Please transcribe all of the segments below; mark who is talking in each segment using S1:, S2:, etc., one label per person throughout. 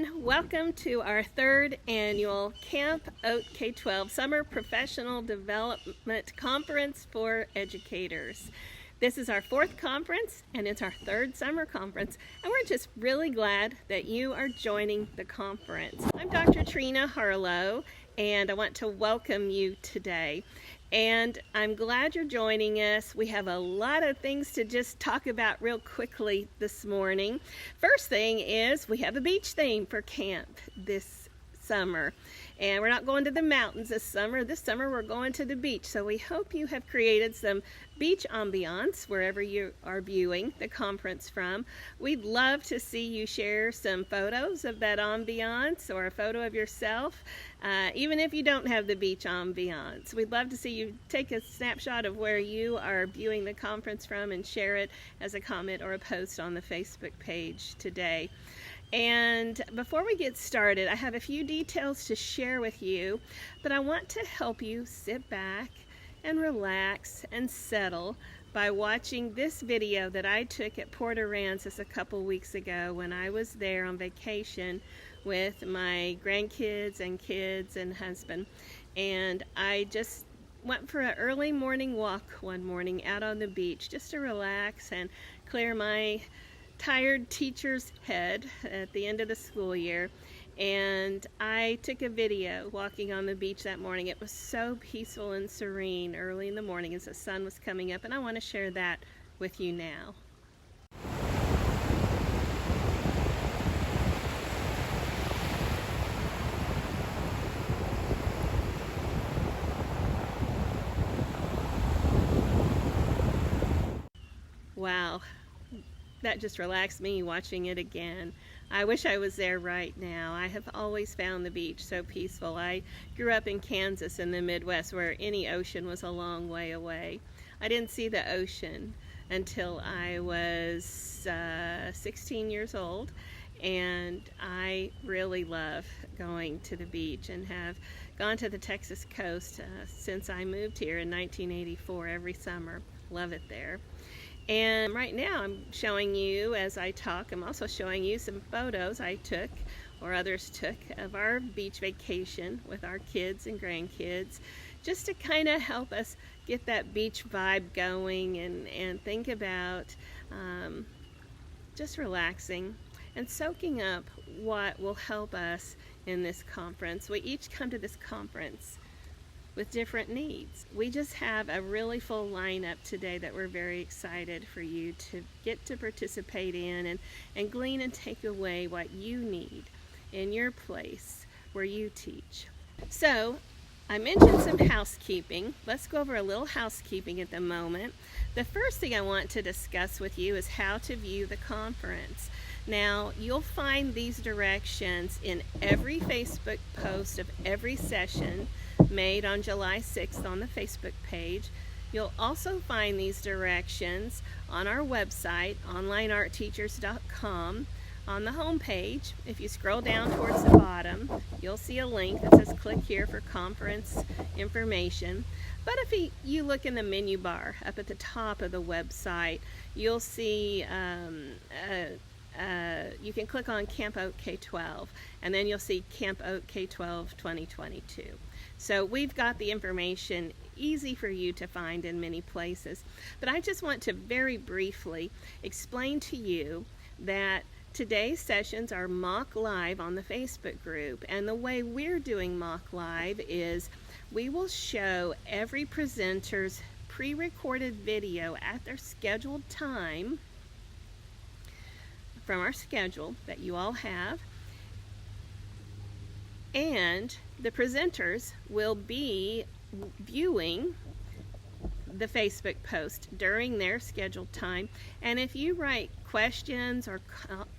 S1: everyone. Welcome to our third annual Camp OATK12 Summer Professional Development Conference for Educators. This is our fourth conference and it's our third summer conference, and we're just really glad that you are joining the conference. I'm Dr. Trina Harlow, and I want to welcome you today. And I'm glad you're joining us. We have a lot of things to just talk about real quickly this morning. First thing is we have a beach theme for camp this summer. And we're not going to the mountains this summer. This summer we're going to the beach. So we hope you have created some beach ambiance wherever you are viewing the conference from. We'd love to see you share some photos of that ambiance or a photo of yourself, even if you don't have the beach ambiance. We'd love to see you take a snapshot of where you are viewing the conference from and share it as a comment or a post on the Facebook page today. And before we get started, I have a few details to share with you, but I want to help you sit back and relax and settle by watching this video that I took at Port Aransas a couple weeks ago when I was there on vacation with my grandkids and kids and husband. And I just went for an early morning walk one morning out on the beach just to relax and clear my tired teacher's head at the end of the school year. And I took a video walking on the beach that morning. It was so peaceful and serene early in the morning as the sun was coming up, and I want to share that with you now. Wow. That just relaxed me watching it again. I wish I was there right now. I have always found the beach so peaceful. I grew up in Kansas in the Midwest where any ocean was a long way away. I didn't see the ocean until I was 16 years old, and I really love going to the beach and have gone to the Texas coast since I moved here in 1984 every summer. Love it there. And right now I'm showing you, as I talk, I'm also showing you some photos I took or others took of our beach vacation with our kids and grandkids, just to kind of help us get that beach vibe going and think about just relaxing and soaking up what will help us in this conference. We each come to this conference with different needs. We just have a really full lineup today that we're very excited for you to get to participate in and glean and take away what you need in your place where you teach. So I mentioned some housekeeping. Let's go over a little housekeeping at the moment. The first thing I want to discuss with you is how to view the conference. Now, you'll find these directions in every Facebook post of every session made on July 6th on the Facebook page. You'll also find these directions on our website, onlineartteachers.com. On the home page, if you scroll down towards the bottom, you'll see a link that says click here for conference information. But if you look in the menu bar up at the top of the website, you'll see you can click on Camp OATK12, and then you'll see Camp OATK12 2022. So we've got the information easy for you to find in many places. But I just want to very briefly explain to you that today's sessions are mock live on the Facebook group, and the way we're doing mock live is we will show every presenter's pre-recorded video at their scheduled time from our schedule that you all have, and the presenters will be viewing the Facebook post during their scheduled time. And if you write questions or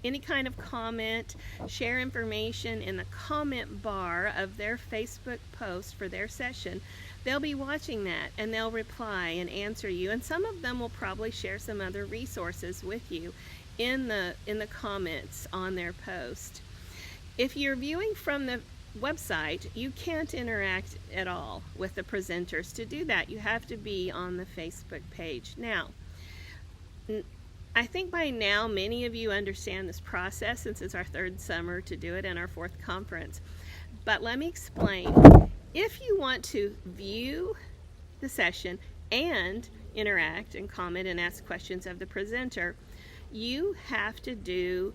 S1: any kind of comment, share information in the comment bar of their Facebook post for their session, they'll be watching that and they'll reply and answer you, and some of them will probably share some other resources with you in the comments on their post. If you're viewing from the website, you can't interact at all with the presenters. To do that, you have to be on the Facebook page. Now, I think by now many of you understand this process since it's our third summer to do it in our fourth conference. But let me explain. If you want to view the session and interact and comment and ask questions of the presenter, you have to do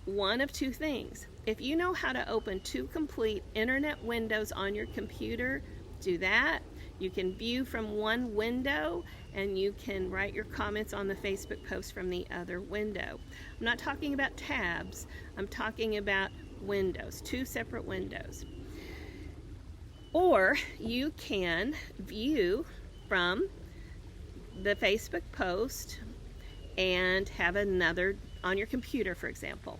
S1: one of two things. If you know how to open 2 complete internet windows on your computer, do that. You can view from one window and you can write your comments on the Facebook post from the other window. I'm not talking about tabs, I'm talking about windows, 2 separate windows. Or you can view from the Facebook post and have another on your computer, for example.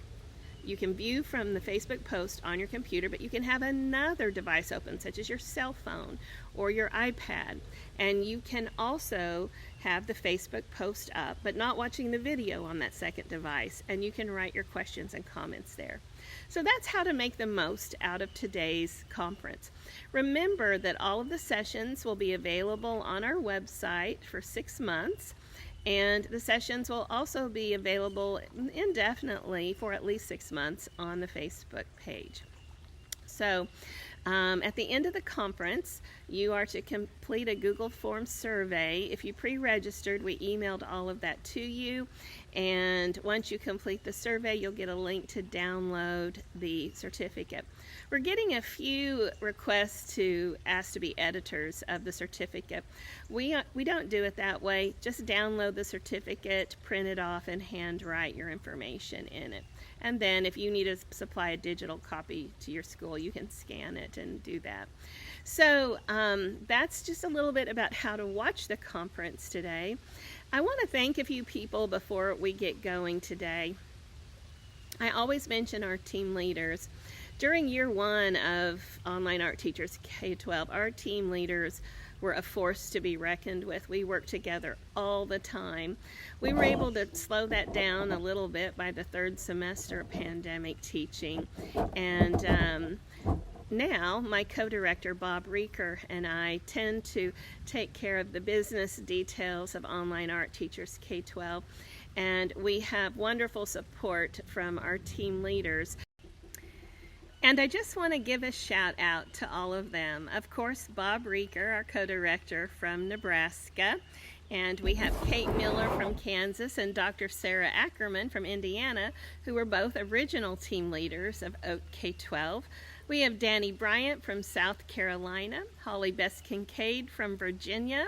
S1: You can view from the Facebook post on your computer, but you can have another device open, such as your cell phone or your iPad. And you can also have the Facebook post up, but not watching the video on that second device. And you can write your questions and comments there. So that's how to make the most out of today's conference. Remember that all of the sessions will be available on our website for 6 months. And the sessions will also be available indefinitely for at least 6 months on the Facebook page. So at the end of the conference, you are to complete a Google Forms survey. If you pre-registered, we emailed all of that to you. And once you complete the survey, you'll get a link to download the certificate. We're getting a few requests to ask to be editors of the certificate. We don't do it that way. Just download the certificate, print it off, and handwrite your information in it. And then if you need to supply a digital copy to your school, you can scan it and do that. So that's just a little bit about how to watch the conference today. I want to thank a few people before we get going today. I always mention our team leaders. During year 1 of Online Art Teachers K-12, our team leaders were a force to be reckoned with. We worked together all the time. We were able to slow that down a little bit by the 3rd semester of pandemic teaching. And now my co-director Bob Reeker and I tend to take care of the business details of Online Art Teachers K-12, and we have wonderful support from our team leaders. And I just want to give a shout out to all of them. Of course, Bob Reeker, our co-director from Nebraska, and we have Kate Miller from Kansas and Dr. Sarah Ackerman from Indiana, who were both original team leaders of OATK12. We have Danny Bryant from South Carolina, Holly Bess Kincaid from Virginia,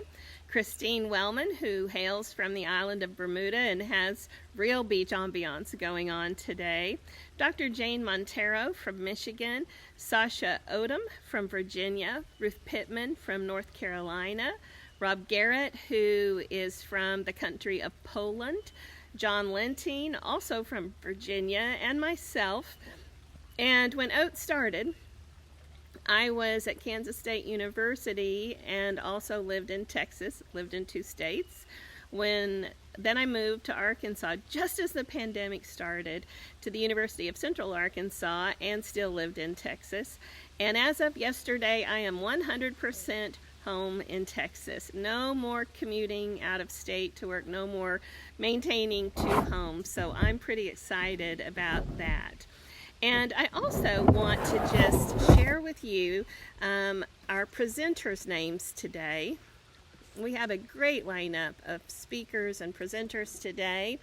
S1: Christine Wellman, who hails from the island of Bermuda and has real beach ambiance going on today, Dr. Jane Montero from Michigan, Sasha Odom from Virginia, Ruth Pittman from North Carolina, Rob Garrett, who is from the country of Poland, John Lentine, also from Virginia, and myself. And when OAT started, I was at Kansas State University and also lived in Texas, lived in 2 states. Then I moved to Arkansas just as the pandemic started, to the University of Central Arkansas, and still lived in Texas. And as of yesterday, I am 100% home in Texas. No more commuting out of state to work, no more maintaining 2 homes. So I'm pretty excited about that. And I also want to just share with you our presenters' names today. We have a great lineup of speakers and presenters today.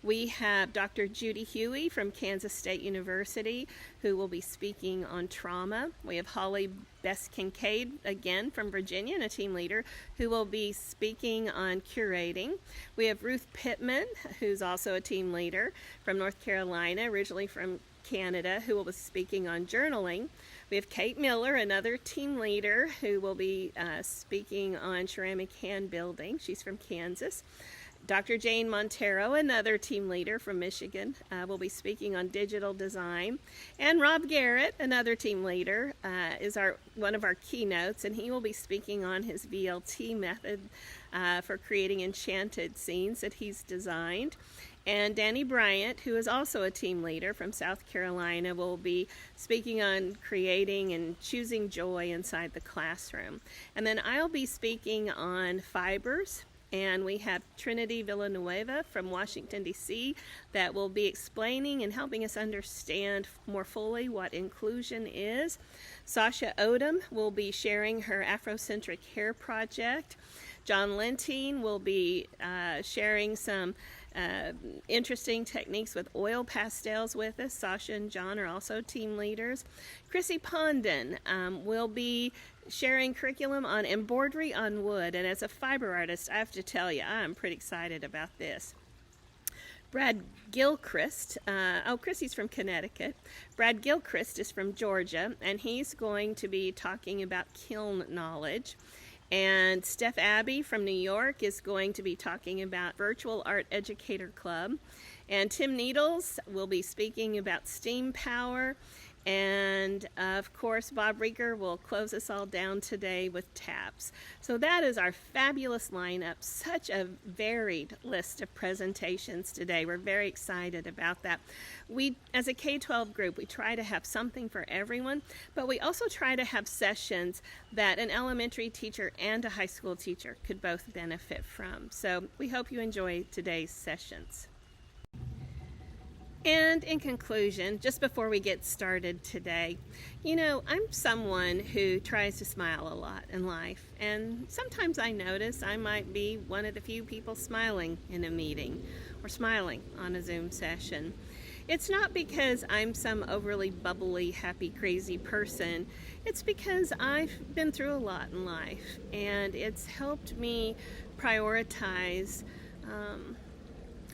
S1: We have Dr. Judy Huey from Kansas State University, who will be speaking on trauma. We have Holly Bess Kincaid, again from Virginia, and a team leader, who will be speaking on curating. We have Ruth Pittman, who's also a team leader from North Carolina, originally from Canada, who will be speaking on journaling. We have Kate Miller, another team leader, who will be speaking on ceramic hand building. She's from Kansas. Dr. Jane Montero, another team leader from Michigan, will be speaking on digital design. And Rob Garrett, another team leader, is one of our keynotes, and he will be speaking on his VLT method for creating enchanted scenes that he's designed. And Danny Bryant, who is also a team leader from South Carolina, will be speaking on creating and choosing joy inside the classroom. And then I'll be speaking on fibers and we have Trinity Villanueva from Washington, D.C. that will be explaining and helping us understand more fully what inclusion is. Sasha Odom will be sharing her Afrocentric hair project. John Lentine will be sharing some interesting techniques with oil pastels with us. Sasha and John are also team leaders. Chrissy Pondon will be sharing curriculum on embroidery on wood, and as a fiber artist, I have to tell you, I'm pretty excited about this. Brad Gilchrist, Chrissy's from Connecticut. Brad Gilchrist is from Georgia, and he's going to be talking about kiln knowledge. And Steph Abbey from New York is going to be talking about Virtual Art Educator Club. And Tim Needles will be speaking about steam power. And of course, Bob Rieger will close us all down today with taps. So that is our fabulous lineup. Such a varied list of presentations today. We're very excited about that. We, as a K-12 group, we try to have something for everyone, but we also try to have sessions that an elementary teacher and a high school teacher could both benefit from. So we hope you enjoy today's sessions. And in conclusion, just before we get started today, you know, I'm someone who tries to smile a lot in life, and sometimes I notice I might be one of the few people smiling in a meeting or smiling on a Zoom session. It's not because I'm some overly bubbly, happy, crazy person. It's because I've been through a lot in life, and it's helped me prioritize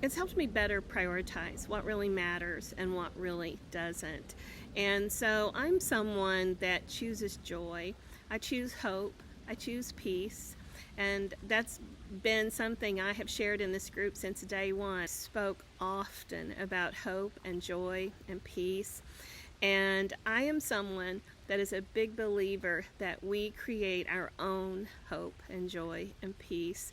S1: It's helped me better prioritize what really matters and what really doesn't. And so I'm someone that chooses joy. I choose hope. I choose peace. And that's been something I have shared in this group since day one. I spoke often about hope and joy and peace. And I am someone that is a big believer that we create our own hope and joy and peace.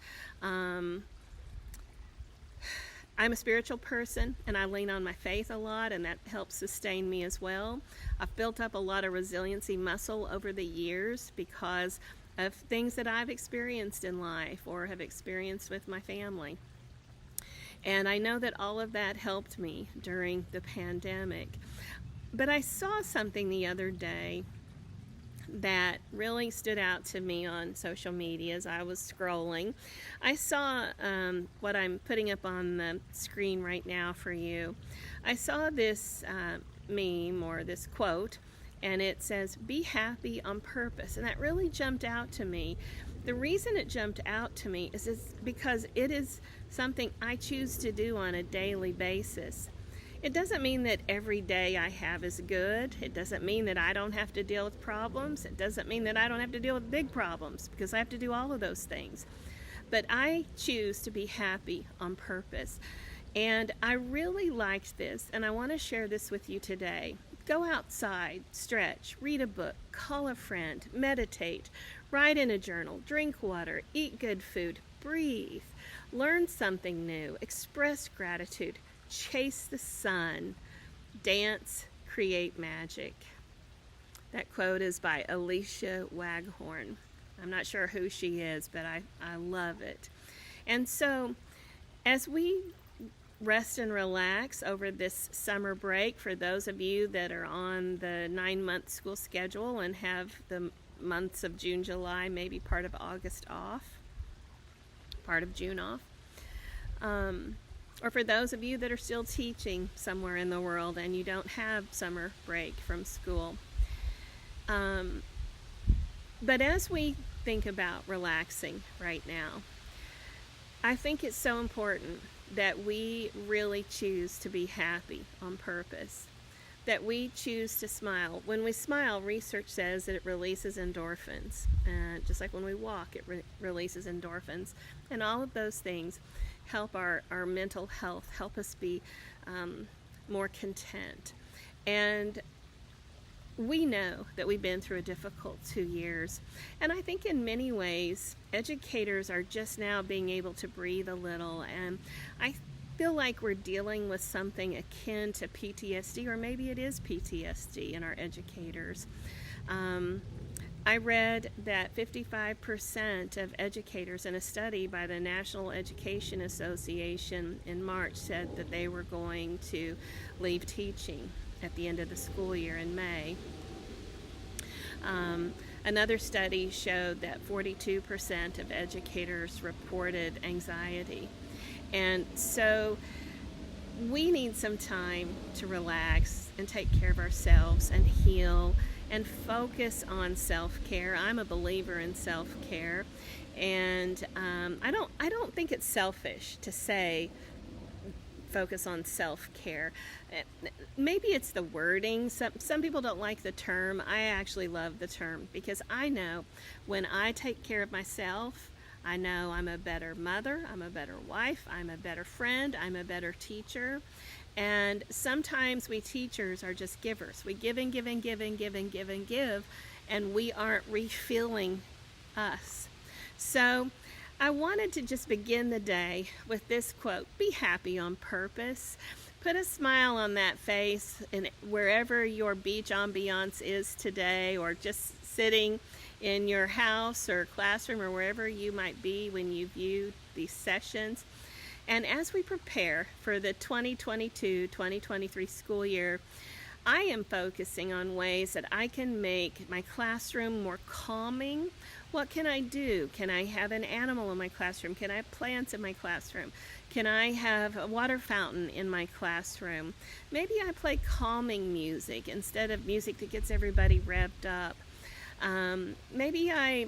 S1: I'm a spiritual person, and I lean on my faith a lot, and that helps sustain me as well. I've built up a lot of resiliency muscle over the years because of things that I've experienced in life or have experienced with my family. And I know that all of that helped me during the pandemic. But I saw something the other day that really stood out to me on social media as I was scrolling. I saw what I'm putting up on the screen right now for you. I saw this meme or this quote, and it says, "Be happy on purpose." And that really jumped out to me. The reason it jumped out to me is because it is something I choose to do on a daily basis. It doesn't mean that every day I have is good. It doesn't mean that I don't have to deal with problems. It doesn't mean that I don't have to deal with big problems, because I have to do all of those things. But I choose to be happy on purpose. And I really liked this, and I want to share this with you today. Go outside, stretch, read a book, call a friend, meditate, write in a journal, drink water, eat good food, breathe, learn something new, express gratitude, chase the sun, dance, create magic. That quote is by Alicia Waghorn. I'm not sure who she is, but I love it. And so as we rest and relax over this summer break, for those of you that are on the 9-month school schedule and have the months of June, July, maybe part of August off, part of June off, or for those of you that are still teaching somewhere in the world and you don't have summer break from school. But as we think about relaxing right now, I think it's so important that we really choose to be happy on purpose, that we choose to smile. When we smile, research says that it releases endorphins. Just like when we walk, it releases endorphins. And all of those things help our mental health, help us be more content. And we know that we've been through a difficult 2 years. And I think in many ways, educators are just now being able to breathe a little. And I feel like we're dealing with something akin to PTSD, or maybe it is PTSD in our educators. I read that 55% of educators in a study by the National Education Association in March said that they were going to leave teaching at the end of the school year in May. Another study showed that 42% of educators reported anxiety. And so we need some time to relax and take care of ourselves and heal and focus on self-care. I'm a believer in self-care, and I don't think it's selfish to say focus on self-care. Maybe it's the wording. Some people don't like the term. I actually love the term because I know when I take care of myself, I know I'm a better mother, I'm a better wife, I'm a better friend, I'm a better teacher. And sometimes we teachers are just givers. We give and give and give and give and give and give, and we aren't refilling us. So I wanted to just begin the day with this quote: be happy on purpose. Put a smile on that face, and wherever your beach ambiance is today, or just sitting in your house or classroom or wherever you might be when you view these sessions. And as we prepare for the 2022-2023 school year, I am focusing on ways that I can make my classroom more calming. What can I do? Can I have an animal in my classroom? Can I have plants in my classroom? Can I have a water fountain in my classroom? Maybe I play calming music instead of music that gets everybody revved up. Maybe I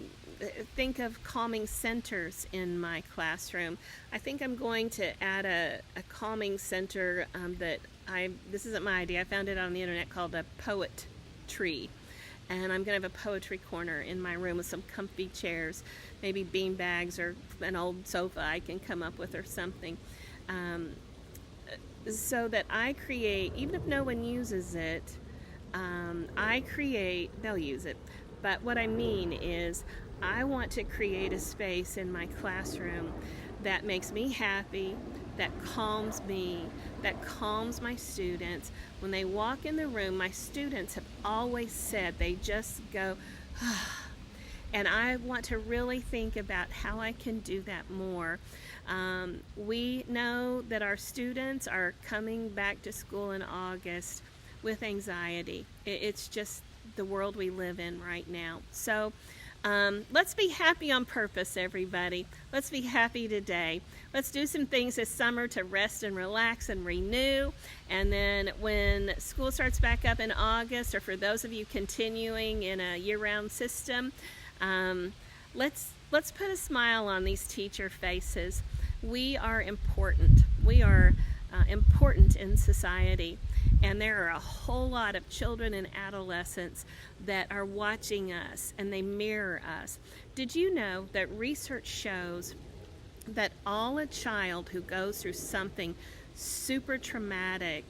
S1: think of calming centers in my classroom. I think I'm going to add a calming center this isn't my idea, I found it on the internet, called a poet tree. And I'm going to have a poetry corner in my room with some comfy chairs, maybe bean bags or an old sofa I can come up with or something. So that I create, even if no one uses it, they'll use it. But what I mean is, I want to create a space in my classroom that makes me happy, that calms me, that calms my students. When they walk in the room, my students have always said they just go, ah. And I want to really think about how I can do that more. We know that our students are coming back to school in August with anxiety. It's just the world we live in right now. So let's be happy on purpose, everybody. Let's be happy today. Let's do some things this summer to rest and relax and renew. And then when school starts back up in August, or for those of you continuing in a year-round system, let's put a smile on these teacher faces. We are important. We are important in society. And there are a whole lot of children and adolescents that are watching us, and they mirror us. Did you know that research shows that all a child who goes through something super traumatic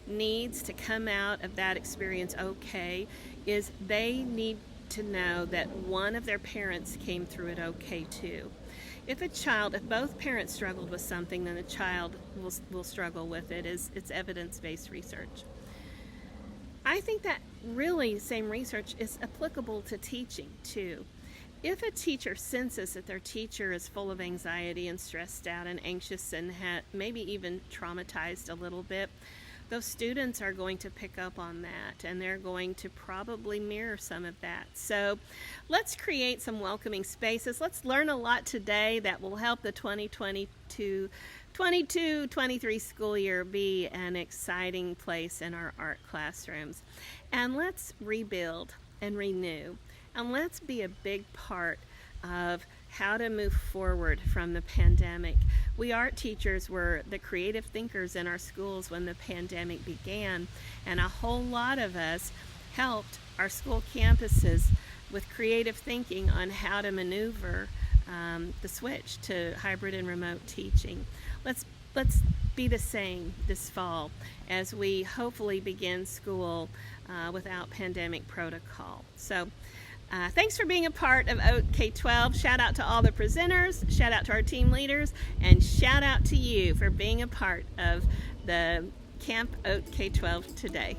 S1: needs to come out of that experience okay is they need to know that one of their parents came through it okay too. If both parents struggled with something, then the child will struggle with it. It's evidence-based research. I think that really same research is applicable to teaching too. If a teacher senses that their teacher is full of anxiety and stressed out and anxious and maybe even traumatized a little bit, those students are going to pick up on that, and they're going to probably mirror some of that. So let's create some welcoming spaces. Let's learn a lot today that will help the 2022-23 school year be an exciting place in our art classrooms. And let's rebuild and renew. And let's be a big part of how to move forward from the pandemic. We art teachers were the creative thinkers in our schools when the pandemic began, and a whole lot of us helped our school campuses with creative thinking on how to maneuver the switch to hybrid and remote teaching. Let's be the same this fall as we hopefully begin school without pandemic protocol. So thanks for being a part of OATK12. Shout out to all the presenters, shout out to our team leaders, and shout out to you for being a part of the Camp OATK12 today.